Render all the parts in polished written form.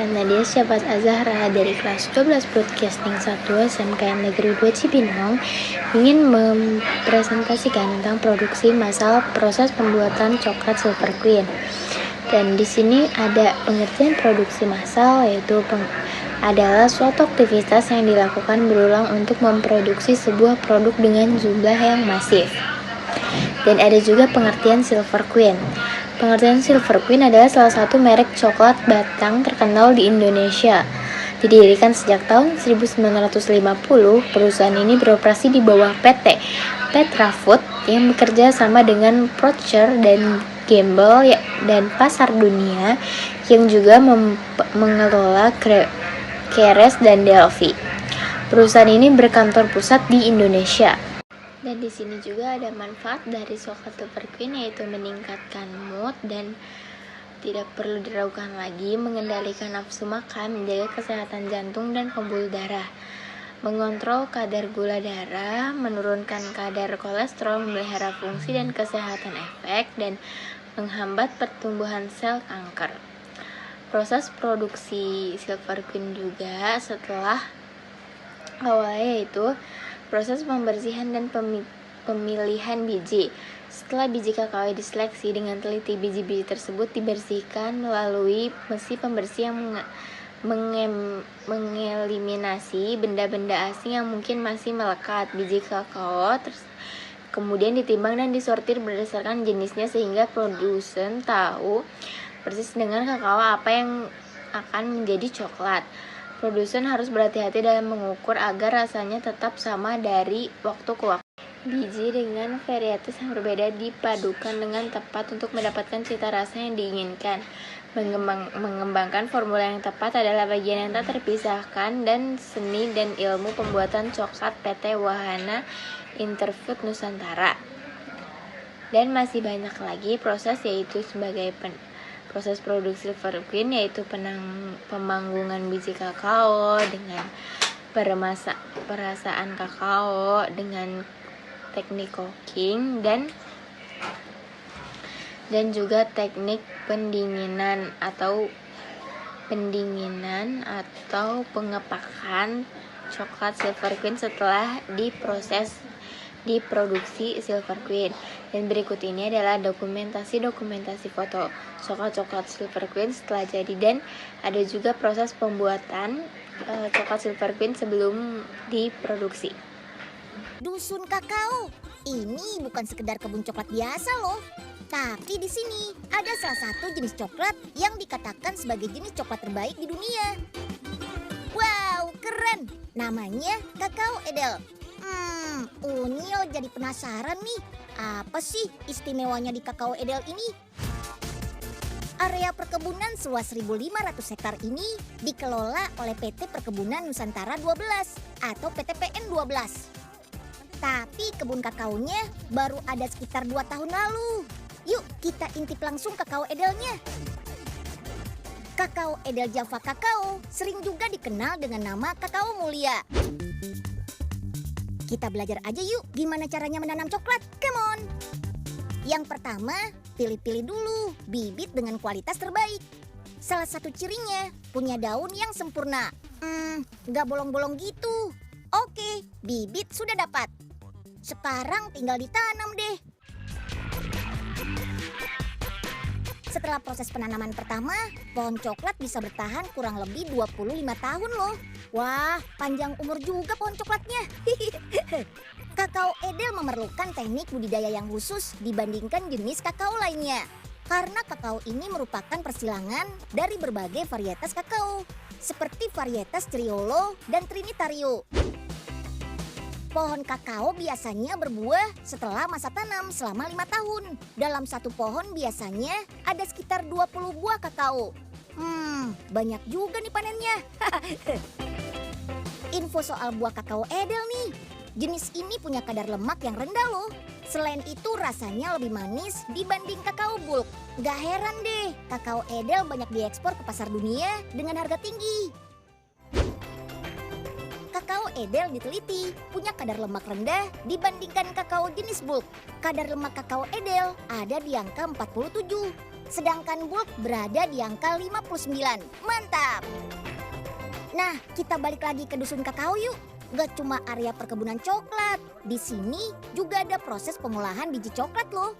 Saya Nadia Syabat Azahra dari kelas 12 Broadcasting 1 SMKN Negeri 2 Cibinong ingin mempresentasikan tentang produksi massal proses pembuatan coklat Silver Queen. Dan di sini ada pengertian produksi massal, yaitu adalah suatu aktivitas yang dilakukan berulang untuk memproduksi sebuah produk dengan jumlah yang masif. Dan ada juga pengertian Silver Queen. Pengertian Silver Queen adalah salah satu merek coklat batang terkenal di Indonesia. Didirikan sejak tahun 1950, perusahaan ini beroperasi di bawah PT Petra Food yang bekerja sama dengan Procter dan Gamble dan Pasar Dunia yang juga mengelola Keres dan Delphi. Perusahaan ini berkantor pusat di Indonesia. Dan di sini juga ada manfaat dari coklat Silver Queen, yaitu meningkatkan mood dan tidak perlu diragukan lagi, mengendalikan nafsu makan, menjaga kesehatan jantung dan pembuluh darah, mengontrol kadar gula darah, menurunkan kadar kolesterol, memelihara fungsi dan kesehatan efek, dan menghambat pertumbuhan sel kanker. Proses produksi Silver Queen juga setelah awalnya yaitu proses pembersihan dan pemilihan biji. Setelah biji kakao diseleksi dengan teliti, biji-biji tersebut dibersihkan melalui mesin pembersih yang mengeliminasi benda-benda asing yang mungkin masih melekat. Biji kakao kemudian ditimbang dan disortir berdasarkan jenisnya sehingga produsen tahu persis dengan kakao apa yang akan menjadi coklat. Produsen harus berhati-hati dalam mengukur agar rasanya tetap sama dari waktu ke waktu. Biji dengan varietas yang berbeda dipadukan dengan tepat untuk mendapatkan cita rasa yang diinginkan. Mengembangkan formula yang tepat adalah bagian yang tak terpisahkan dan seni dan ilmu pembuatan coklat PT Wahana Interfood Nusantara. Dan masih banyak lagi proses, yaitu sebagai proses produksi Silver Queen, yaitu pemanggungan biji kakao dengan perasaan kakao dengan teknik cooking dan juga teknik pendinginan atau pengepakan coklat Silver Queen setelah diproduksi Silver Queen. Dan berikut ini adalah dokumentasi foto coklat Silver Queen setelah jadi, dan ada juga proses pembuatan coklat Silver Queen sebelum diproduksi. Dusun kakao, ini bukan sekedar kebun coklat biasa loh. Tapi di sini ada salah satu jenis coklat yang dikatakan sebagai jenis coklat terbaik di dunia. Wow, keren! Namanya kakao Edel. Unyil jadi penasaran nih, apa sih istimewanya di kakao Edel ini? Area perkebunan seluas 1.500 hektar ini dikelola oleh PT Perkebunan Nusantara 12 atau PTPN 12. Tapi kebun kakaonya baru ada sekitar 2 tahun lalu. Yuk kita intip langsung kakao Edelnya. Kakao Edel Java Kakao sering juga dikenal dengan nama kakao mulia. Kita belajar aja yuk gimana caranya menanam coklat. Come on! Yang pertama, pilih-pilih dulu bibit dengan kualitas terbaik. Salah satu cirinya punya daun yang sempurna. Nggak bolong-bolong gitu. Oke, bibit sudah dapat. Sekarang tinggal ditanam deh. Setelah proses penanaman pertama, pohon coklat bisa bertahan kurang lebih 25 tahun loh. Wah, panjang umur juga pohon coklatnya. Kakao Edel memerlukan teknik budidaya yang khusus dibandingkan jenis kakao lainnya. Karena kakao ini merupakan persilangan dari berbagai varietas kakao, seperti varietas Criollo dan Trinitario. Pohon kakao biasanya berbuah setelah masa tanam selama 5 tahun. Dalam satu pohon biasanya ada sekitar 20 buah kakao. Banyak juga nih panennya. Info soal buah kakao Edel nih. Jenis ini punya kadar lemak yang rendah loh. Selain itu rasanya lebih manis dibanding kakao bulk. Gak heran deh, kakao Edel banyak diekspor ke pasar dunia dengan harga tinggi. Kakao Edel diteliti punya kadar lemak rendah dibandingkan kakao jenis bulk. Kadar lemak kakao Edel ada di angka 47. sedangkan bulk berada di angka 59. Mantap! Nah, kita balik lagi ke dusun kakao yuk. Gak cuma area perkebunan coklat, di sini juga ada proses pengolahan biji coklat loh.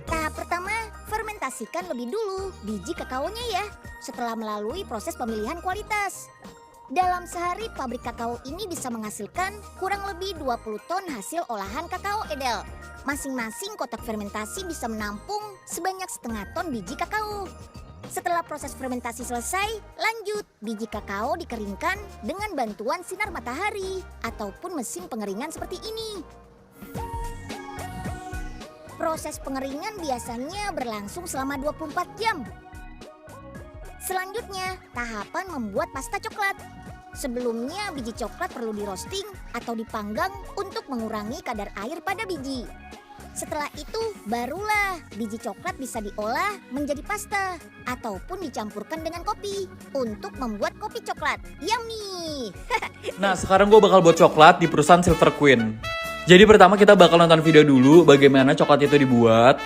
Tahap pertama, fermentasikan lebih dulu biji kakaonya ya, setelah melalui proses pemilihan kualitas. Dalam sehari pabrik kakao ini bisa menghasilkan kurang lebih 20 ton hasil olahan kakao edel. Masing-masing kotak fermentasi bisa menampung sebanyak setengah ton biji kakao. Setelah proses fermentasi selesai, lanjut biji kakao dikeringkan dengan bantuan sinar matahari ataupun mesin pengeringan seperti ini. Proses pengeringan biasanya berlangsung selama 24 jam. Selanjutnya, tahapan membuat pasta coklat. Sebelumnya biji coklat perlu di roasting atau dipanggang untuk mengurangi kadar air pada biji. Setelah itu barulah biji coklat bisa diolah menjadi pasta ataupun dicampurkan dengan kopi untuk membuat kopi coklat. Yummy! Nah sekarang gue bakal buat coklat di perusahaan Silver Queen. Jadi pertama kita bakal nonton video dulu bagaimana coklat itu dibuat.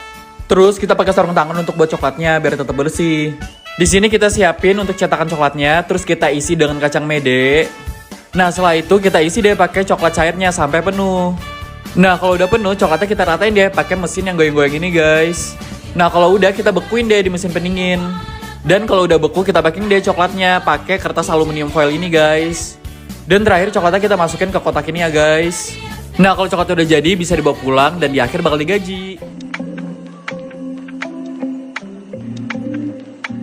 Terus kita pakai sarung tangan untuk buat coklatnya biar tetap bersih. Di sini kita siapin untuk cetakan coklatnya, terus kita isi dengan kacang mede. Nah setelah itu kita isi deh pakai coklat cairnya sampai penuh. Nah kalau udah penuh coklatnya kita ratain deh pakai mesin yang goyang-goyang ini guys. Nah kalau udah kita bekuin deh di mesin pendingin. Dan kalau udah beku kita packing deh coklatnya pakai kertas aluminium foil ini guys. Dan terakhir coklatnya kita masukin ke kotak ini ya guys. Nah kalau coklatnya udah jadi bisa dibawa pulang dan di akhir bakal digaji.